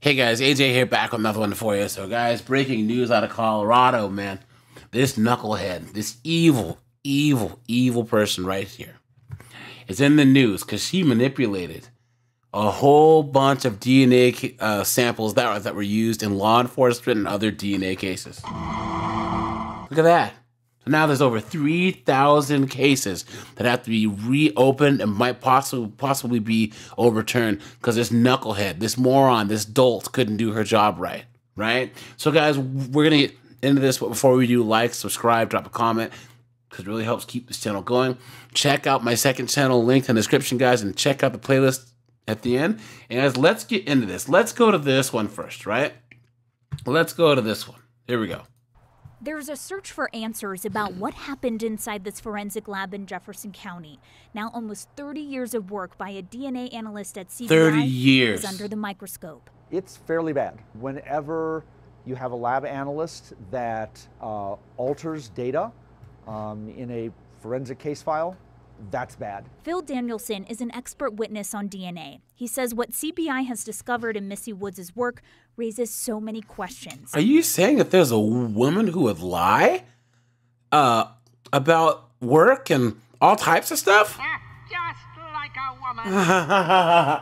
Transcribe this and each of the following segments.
Hey guys, AJ here, back with another one for you. So guys, breaking news out of Colorado, man. This knucklehead, this evil person right here is in the news because she manipulated a whole bunch of DNA samples that were used in law enforcement and other DNA cases. Look at that. So now there's over 3,000 cases that have to be reopened and might possibly be overturned because this knucklehead, this moron, this dolt couldn't do her job right? So guys, we're going to get into this, but before we do, like, subscribe, drop a comment, because it really helps keep this channel going. Check out my second channel, linked in the description, guys, and check out the playlist at the end. And guys, let's get into this. Let's go to this one first, right? Let's go to this one. Here we go. There's a search for answers about what happened inside this forensic lab in Jefferson County. Now almost 30 years of work by a DNA analyst at CBI 30 years is under the microscope. It's fairly bad. Whenever you have a lab analyst that alters data in a forensic case file, that's bad. Phil Danielson is an expert witness on DNA. He says what CBI has discovered in Missy Woods' work raises so many questions. Are you saying that there's a woman who would lie about work and all types of stuff? Just like a woman.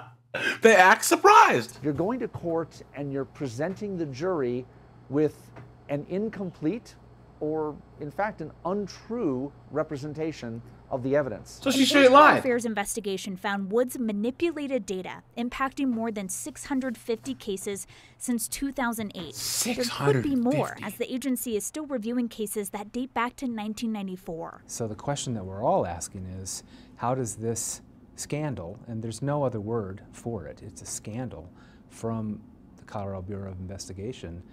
They act surprised. You're going to court and you're presenting the jury with an incomplete or, in fact, an untrue representation of the evidence. So she An straight Internal lied. Affairs investigation found Woods manipulated data, impacting more than 650 cases since 2008. There could be more, as the agency is still reviewing cases that date back to 1994. So the question that we're all asking is, how does this scandal, and there's no other word for it, it's a scandal from the Colorado Bureau of Investigation,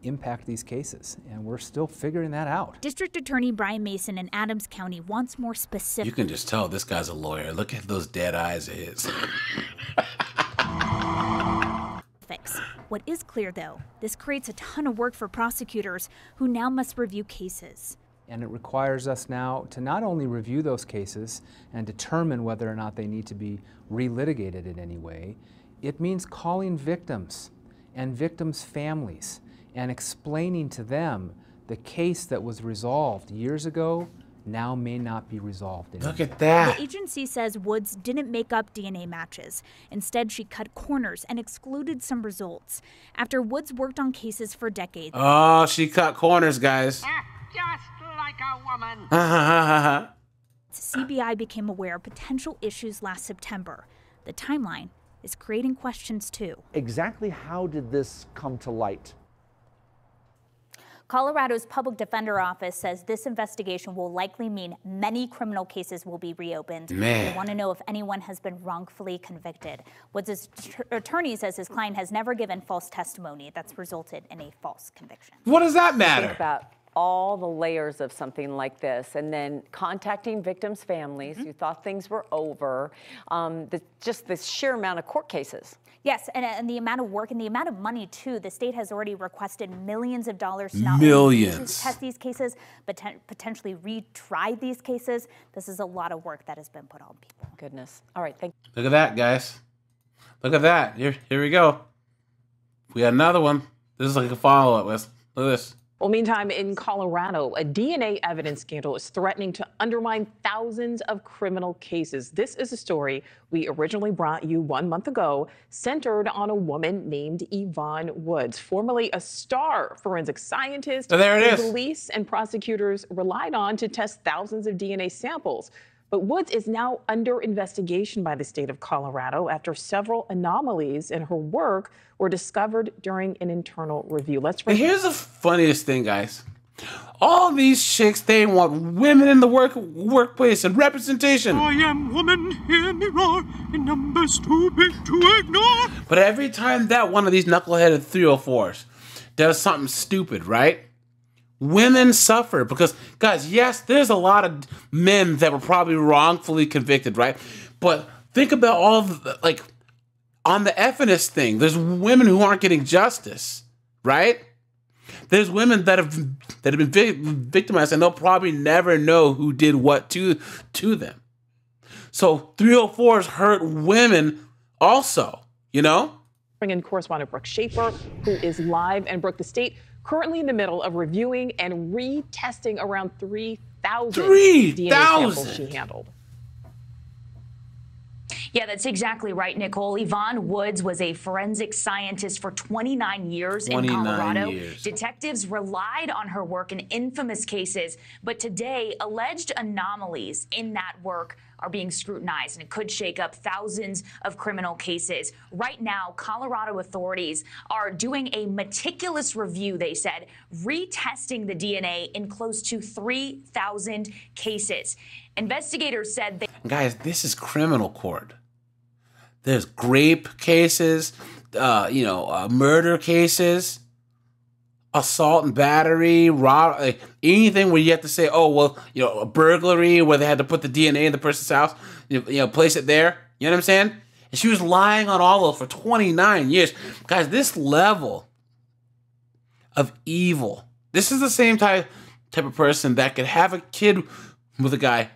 impact these cases? And we're still figuring that out. District Attorney Brian Mason in Adams County wants more specific. You can just tell this guy's a lawyer. Look at those dead eyes of his. What is clear, though, this creates a ton of work for prosecutors who now must review cases. And it requires us now to not only review those cases and determine whether or not they need to be relitigated in any way, it means calling victims and victims' families and explaining to them the case that was resolved years ago now may not be resolved anymore. Look at that. The agency says Woods didn't make up DNA matches. Instead, she cut corners and excluded some results. After Woods worked on cases for decades. Oh, she cut corners, guys. Just like a woman. CBI became aware of potential issues last September. The timeline is creating questions too. Exactly how did this come to light? Colorado's public defender office says this investigation will likely mean many criminal cases will be reopened. Man. They want to know if anyone has been wrongfully convicted. Woods' attorney says his client has never given false testimony that's resulted in a false conviction. What does that matter? Think about all the layers of something like this, and then contacting victims' families who thought things were over, just the sheer amount of court cases. Yes, and the amount of work and the amount of money, too. The state has already requested millions of dollars to not only test these cases, but potentially retry these cases. This is a lot of work that has been put on people. Goodness. All right, thank you. Look at that, guys. Look at that. Here we go. We got another one. This is like a follow-up. Look at this. Well, meantime, in Colorado, a DNA evidence scandal is threatening to undermine thousands of criminal cases. This is a story we originally brought you 1 month ago, centered on a woman named Yvonne Woods, formerly a star forensic scientist. So there it is. Police and prosecutors relied on to test thousands of DNA samples. But Woods is now under investigation by the state of Colorado after several anomalies in her work were discovered during an internal review. And here's the funniest thing, guys. All these chicks, they want women in the workplace and representation. I am woman, hear me roar, in numbers too big to ignore. But every time that one of these knuckleheaded 304s does something stupid, right? Women suffer because, guys, yes, there's a lot of men that were probably wrongfully convicted, right? But think about all the, like, on the FNS thing, there's women who aren't getting justice, right? There's women that have been victimized, and they'll probably never know who did what to them. So 304s hurt women also, you know? Bring in correspondent Brooke Schaefer, who is live. And Brooke, the state currently in the middle of reviewing and retesting around 3,000 DNA samples she handled. Yeah, that's exactly right, Nicole. Yvonne Woods was a forensic scientist for 29 years in Colorado. Detectives relied on her work in infamous cases, but today alleged anomalies in that work are being scrutinized, and it could shake up thousands of criminal cases. Right now, Colorado authorities are doing a meticulous review, they said, retesting the DNA in close to 3,000 cases. Investigators said Guys, this is criminal court. There's rape cases, murder cases, assault and battery, anything where you have to say, oh, well, a burglary where they had to put the DNA in the person's house, place it there. You know what I'm saying? And she was lying on all of it for 29 years. Guys, this level of evil, this is the same type of person that could have a kid with a guy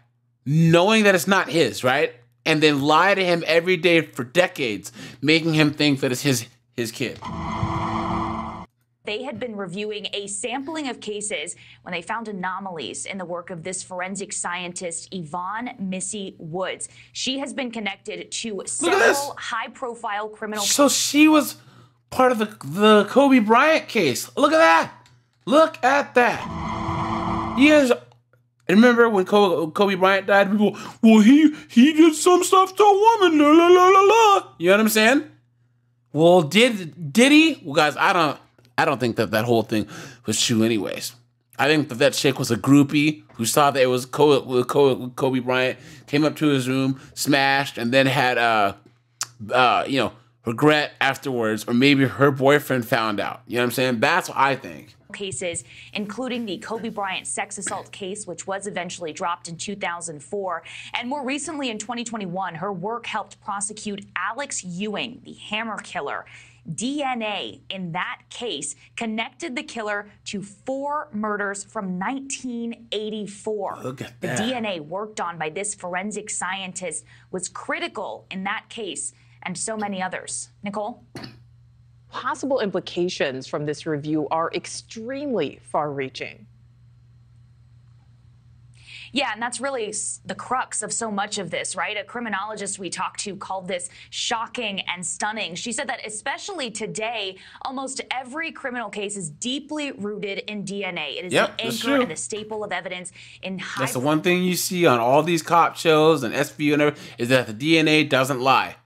knowing that it's not his, right? And then lie to him every day for decades, making him think that it's his kid. they had been reviewing a sampling of cases when they found anomalies in the work of this forensic scientist, Yvonne Missy Woods. She has been connected to several high-profile criminal... So she was part of the Kobe Bryant case. Look at that. Look at that. Yes. Remember when Kobe Bryant died? People, well, he did some stuff to a woman. La, la, la, la, la. You know what I'm saying? Well, did he? Well, guys, I don't think that whole thing was true anyways. I think that chick was a groupie who saw that it was Kobe Bryant, came up to his room, smashed, and then had, regret afterwards, or maybe her boyfriend found out. You know what I'm saying? That's what I think. Cases, including the Kobe Bryant sex assault case, which was eventually dropped in 2004. And more recently in 2021, her work helped prosecute Alex Ewing, the hammer killer. DNA in that case connected the killer to 4 murders from 1984. Look at that. The DNA worked on by this forensic scientist was critical in that case and so many others. Nicole? Possible implications from this review are extremely far-reaching. Yeah, and that's really the crux of so much of this, right? A criminologist we talked to called this shocking and stunning. She said that especially today, almost every criminal case is deeply rooted in DNA. It is the anchor and the staple of evidence in high... That's the one thing you see on all these cop shows and SVU and everything, is that the DNA doesn't lie.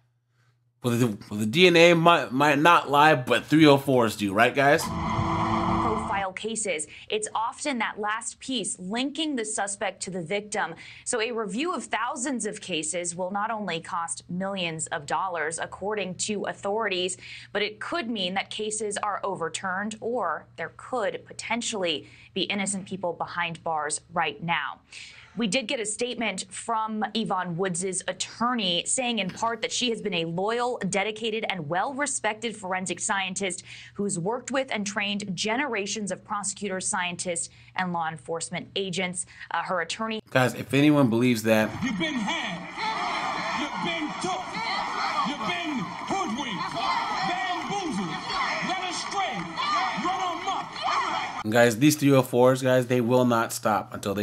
Well, the DNA might not lie, but 304s do, right, guys? Profile cases, it's often that last piece linking the suspect to the victim. So a review of thousands of cases will not only cost millions of dollars, according to authorities, but it could mean that cases are overturned, or there could potentially be innocent people behind bars right now. We did get a statement from Yvonne Woods' attorney saying in part that she has been a loyal, dedicated, and well-respected forensic scientist who's worked with and trained generations of prosecutors, scientists, and law enforcement agents. Her attorney... Guys, if anyone believes that... You've been had. You've been took. You've been hoodwinked, bamboozled, led astray, run amok. And guys, these 304s, guys, they will not stop until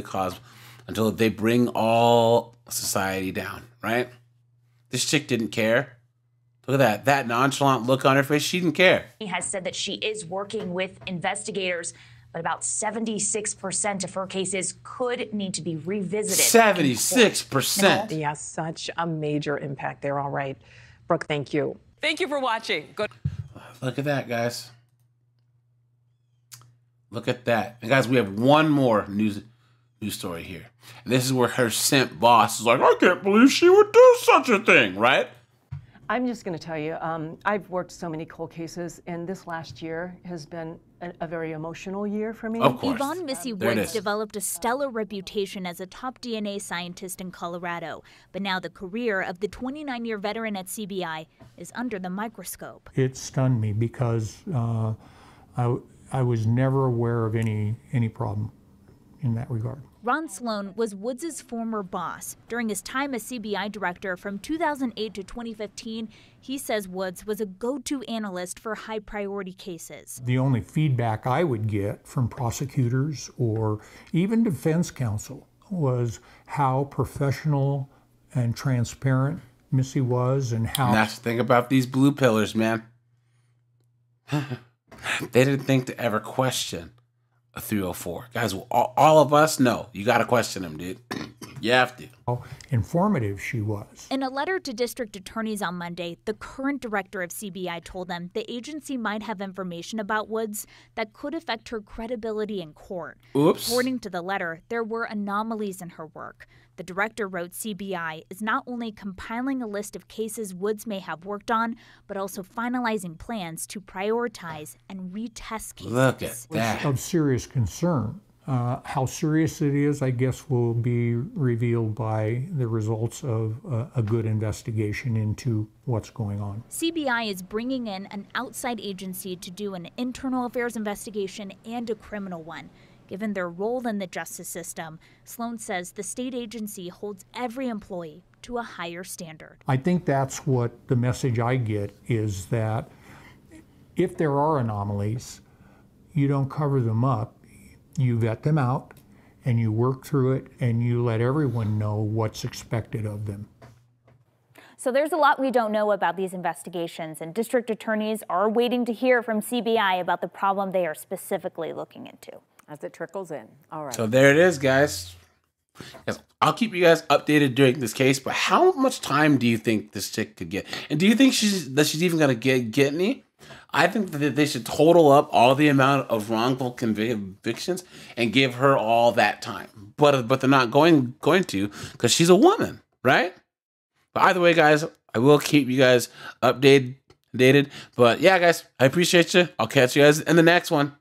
they bring all society down, right? This chick didn't care. Look at that nonchalant look on her face. She didn't care. He has said that she is working with investigators, but about 76% of her cases could need to be revisited. 76%. Yes, such a major impact there. All right. Brooke, thank you. Thank you for watching. Good. Look at that, guys. Look at that. And guys, we have one more news story here. And this is where her simp boss is like, I can't believe she would do such a thing, right? I'm just going to tell you, I've worked so many cold cases, and this last year has been a very emotional year for me. Of course. Yvonne Missy Woods developed a stellar reputation as a top DNA scientist in Colorado, but now the career of the 29-year veteran at CBI is under the microscope. It stunned me because I was never aware of any problem in that regard. Ron Sloan was Woods' former boss. During his time as CBI director from 2008 to 2015, he says Woods was a go-to analyst for high-priority cases. The only feedback I would get from prosecutors or even defense counsel was how professional and transparent Missy was, and how... And that's the thing about these blue pillars, man. They didn't think to ever question a 304. Guys, all of us know you got to question them, dude. You have to. How informative she was. In a letter to district attorneys on Monday, the current director of CBI told them the agency might have information about Woods that could affect her credibility in court. Oops. According to the letter, there were anomalies in her work. The director wrote CBI is not only compiling a list of cases Woods may have worked on, but also finalizing plans to prioritize and retest cases. Look at that. Of serious concern. How serious it is, I guess, will be revealed by the results of a good investigation into what's going on. CBI is bringing in an outside agency to do an internal affairs investigation and a criminal one. Given their role in the justice system, Sloan says the state agency holds every employee to a higher standard. I think that's what the message I get is, that if there are anomalies, you don't cover them up. You vet them out, and you work through it, and you let everyone know what's expected of them. So there's a lot we don't know about these investigations, and district attorneys are waiting to hear from CBI about the problem they are specifically looking into. As it trickles in. All right. So there it is, guys. I'll keep you guys updated during this case, but how much time do you think this chick could get? And do you think she's even going to get any? I think that they should total up all the amount of wrongful convictions and give her all that time. But they're not going to, because she's a woman, right? But either way, guys, I will keep you guys updated. But yeah, guys, I appreciate you. I'll catch you guys in the next one.